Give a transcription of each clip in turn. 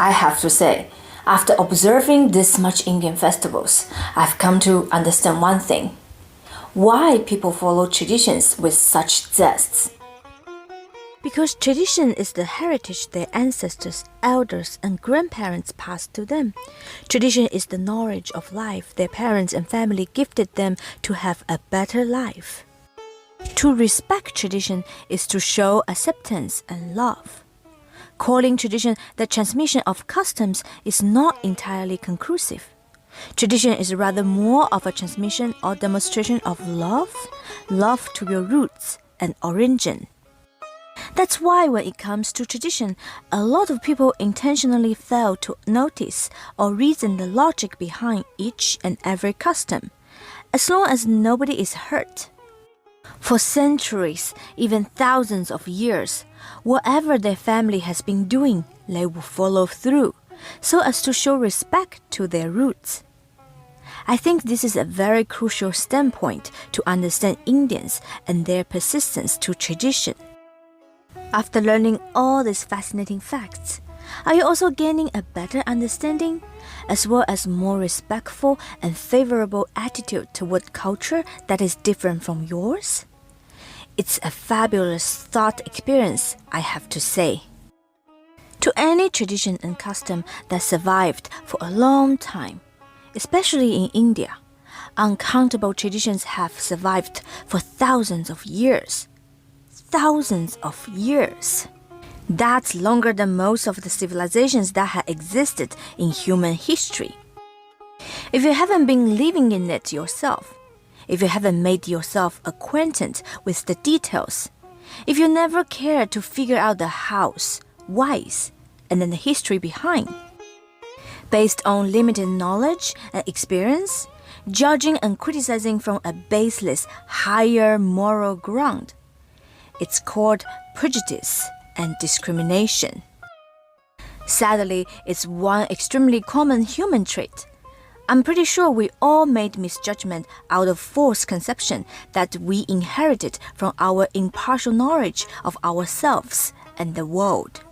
I have to say, after observing this much Indian festivals, I've come to understand one thing. Why people follow traditions with such zest? Because tradition is the heritage their ancestors, elders, and grandparents passed to them. Tradition is the knowledge of life their parents and family gifted them to have a better life. To respect tradition is to show acceptance and love. Calling tradition the transmission of customs is not entirely conclusive. Tradition is rather more of a transmission or demonstration of love to your roots and origin. That's why when it comes to tradition, a lot of people intentionally fail to notice or reason the logic behind each and every custom, as long as nobody is hurt. For centuries, even thousands of years, whatever their family has been doing, they will follow through, so as to show respect to their roots. I think this is a very crucial standpoint to understand Indians and their persistence to tradition. After learning all these fascinating facts, are you also gaining a better understanding, as well as more respectful and favorable attitude toward culture that is different from yours? It's a fabulous thought experience, I have to say. To any tradition and custom that survived for a long time, especially in India, uncountable traditions have survived for thousands of years. Thousands of years. That's longer than most of the civilizations that have existed in human history. If you haven't been living in it yourself, if you haven't made yourself acquainted with the details, if you never cared to figure out the hows, whys, and then the history behind, based on limited knowledge and experience, judging and criticizing from a baseless, higher moral ground, it's called prejudice and discrimination. Sadly, it's one extremely common human trait. I'm pretty sure we all made misjudgment out of false conception that we inherited from our impartial knowledge of ourselves and the world.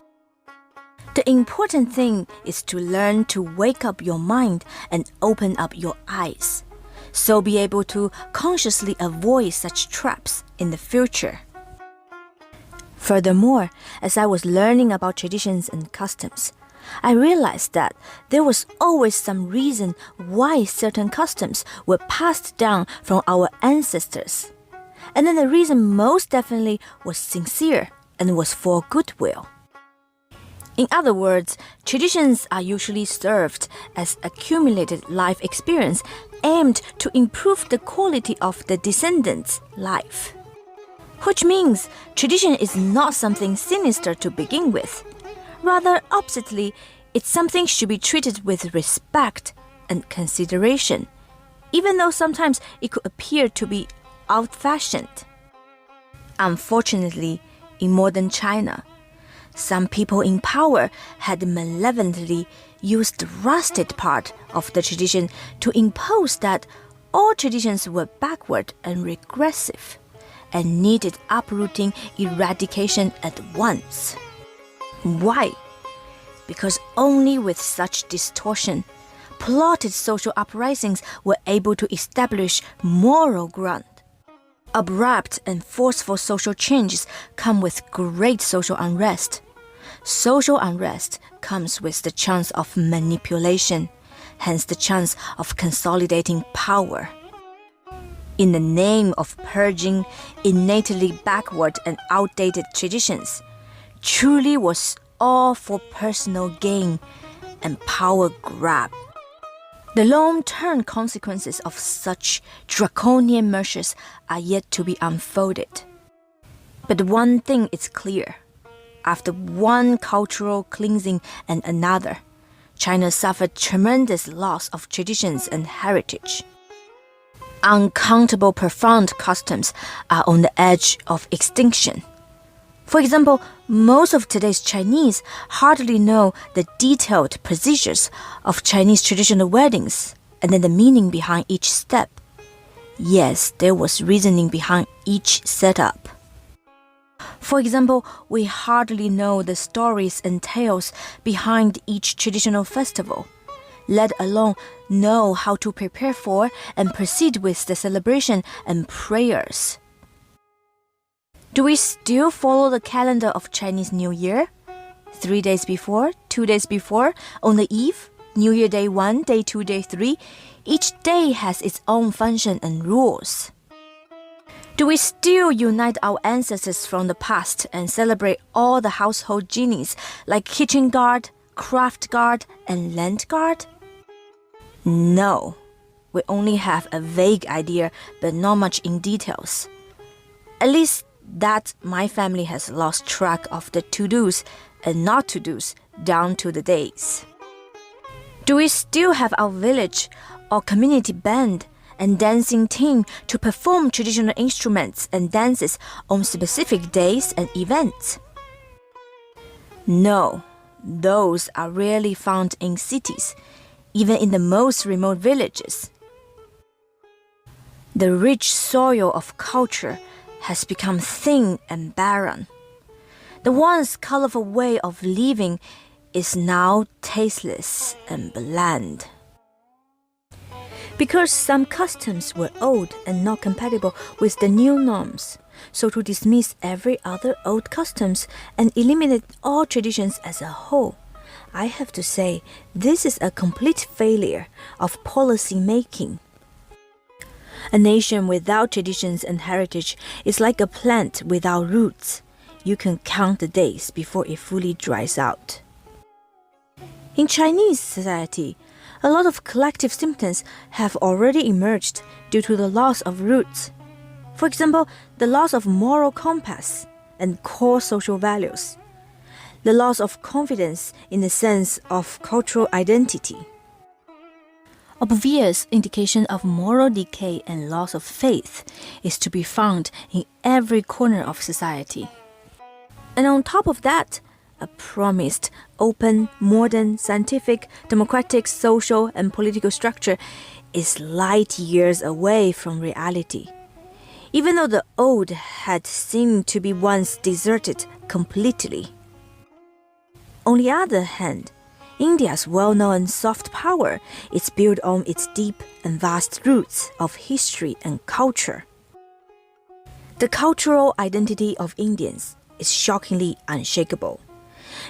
The important thing is to learn to wake up your mind and open up your eyes, so be able to consciously avoid such traps in the future. Furthermore, as I was learning about traditions and customs, I realized that there was always some reason why certain customs were passed down from our ancestors. And then the reason most definitely was sincere and was for goodwill. In other words, traditions are usually served as accumulated life experience aimed to improve the quality of the descendants' life. Which means tradition is not something sinister to begin with. Rather, oppositely, it's something should be treated with respect and consideration, even though sometimes it could appear to be old-fashioned. Unfortunately, in modern China, some people in power had malevolently used the rusted part of the tradition to impose that all traditions were backward and regressive, and needed uprooting eradication at once. Why? Because only with such distortion, plotted social uprisings were able to establish moral ground. Abrupt and forceful social changes come with great social unrest. Social unrest comes with the chance of manipulation, hence the chance of consolidating power. In the name of purging innately backward and outdated traditions, truly was all for personal gain and power grab. The long-term consequences of such draconian measures are yet to be unfolded. But one thing is clear. After one cultural cleansing and another, China suffered tremendous loss of traditions and heritage. Uncountable profound customs are on the edge of extinction. For example, most of today's Chinese hardly know the detailed procedures of Chinese traditional weddings and then the meaning behind each step. Yes, there was reasoning behind each setup. For example, we hardly know the stories and tales behind each traditional festival, let alone know how to prepare for and proceed with the celebration and prayers. Do we still follow the calendar of Chinese New Year? 3 days before, 2 days before, on the eve, New Year Day 1, Day 2, Day 3, each day has its own function and rules. Do we still unite our ancestors from the past and celebrate all the household genies like kitchen guard, craft guard, and land guard? No. We only have a vague idea, but not much in details. At least that my family has lost track of the to-dos and not to-dos down to the days. Do we still have our village or community band and dancing team to perform traditional instruments and dances on specific days and events? No, those are rarely found in cities, even in the most remote villages. The rich soil of culture has become thin and barren. The once colorful way of living is now tasteless and bland. Because some customs were old and not compatible with the new norms, so to dismiss every other old customs and eliminate all traditions as a whole, I have to say this is a complete failure of policy making. A nation without traditions and heritage is like a plant without roots. You can count the days before it fully dries out. In Chinese society, a lot of collective symptoms have already emerged due to the loss of roots. For example, the loss of moral compass and core social values. The loss of confidence in the sense of cultural identity. Obvious indication of moral decay and loss of faith is to be found in every corner of society. And on top of that, a promised, open, modern, scientific, democratic, social, and political structure is light years away from reality. Even though the old had seemed to be once deserted completely. On the other hand, India's well-known soft power is built on its deep and vast roots of history and culture. The cultural identity of Indians is shockingly unshakable.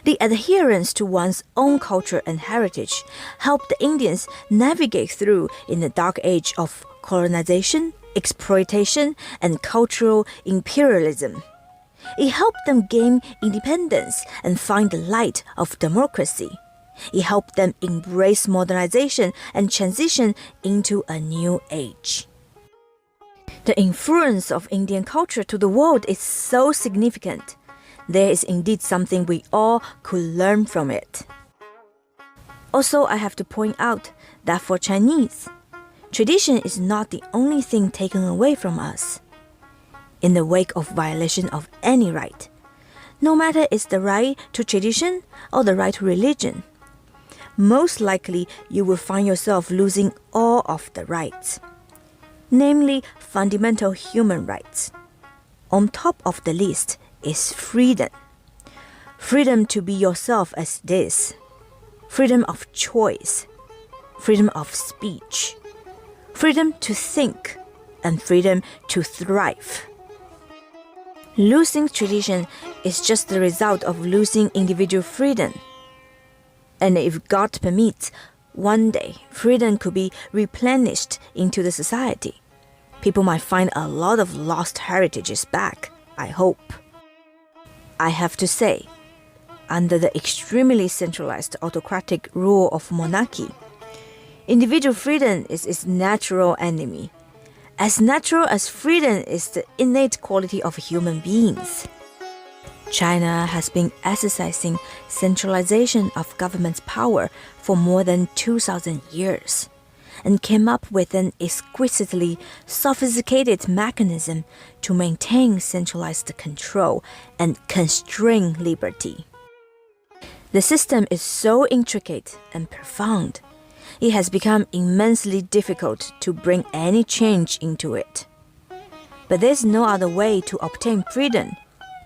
The adherence to one's own culture and heritage helped the Indians navigate through in the dark age of colonization, exploitation, and cultural imperialism. It helped them gain independence and find the light of democracy. It helped them embrace modernization and transition into a new age. The influence of Indian culture to the world is so significant. There is indeed something we all could learn from it. Also, I have to point out that for Chinese, tradition is not the only thing taken away from us. In the wake of violation of any right, no matter it's the right to tradition or the right to religion, most likely you will find yourself losing all of the rights, namely fundamental human rights. On top of the list is freedom. Freedom to be yourself as it is. Freedom of choice. Freedom of speech. Freedom to think. And freedom to thrive. Losing tradition is just the result of losing individual freedom. And if God permits, one day freedom could be replenished into the society. People might find a lot of lost heritages back, I hope. I have to say, under the extremely centralized autocratic rule of monarchy, individual freedom is its natural enemy, as natural as freedom is the innate quality of human beings. China has been exercising centralization of government's power for more than 2,000 years, and came up with an exquisitely sophisticated mechanism to maintain centralized control and constrain liberty. The system is so intricate and profound, it has become immensely difficult to bring any change into it. But there's no other way to obtain freedom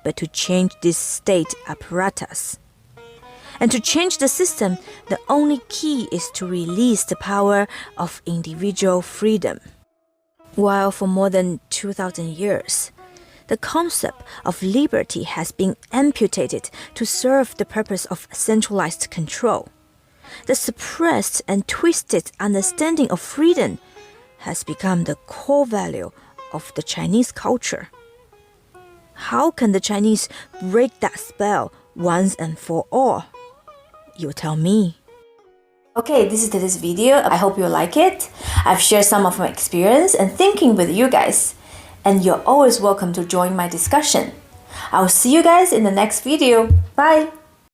but to change this state apparatus. And to change the system, the only key is to release the power of individual freedom. While for more than 2,000 years, the concept of liberty has been amputated to serve the purpose of centralized control, the suppressed and twisted understanding of freedom has become the core value of the Chinese culture. How can the Chinese break that spell once and for all? You tell me. Okay, this is today's video. I hope you like it. I've shared some of my experience and thinking with you guys. And you're always welcome to join my discussion. I will see you guys in the next video. Bye!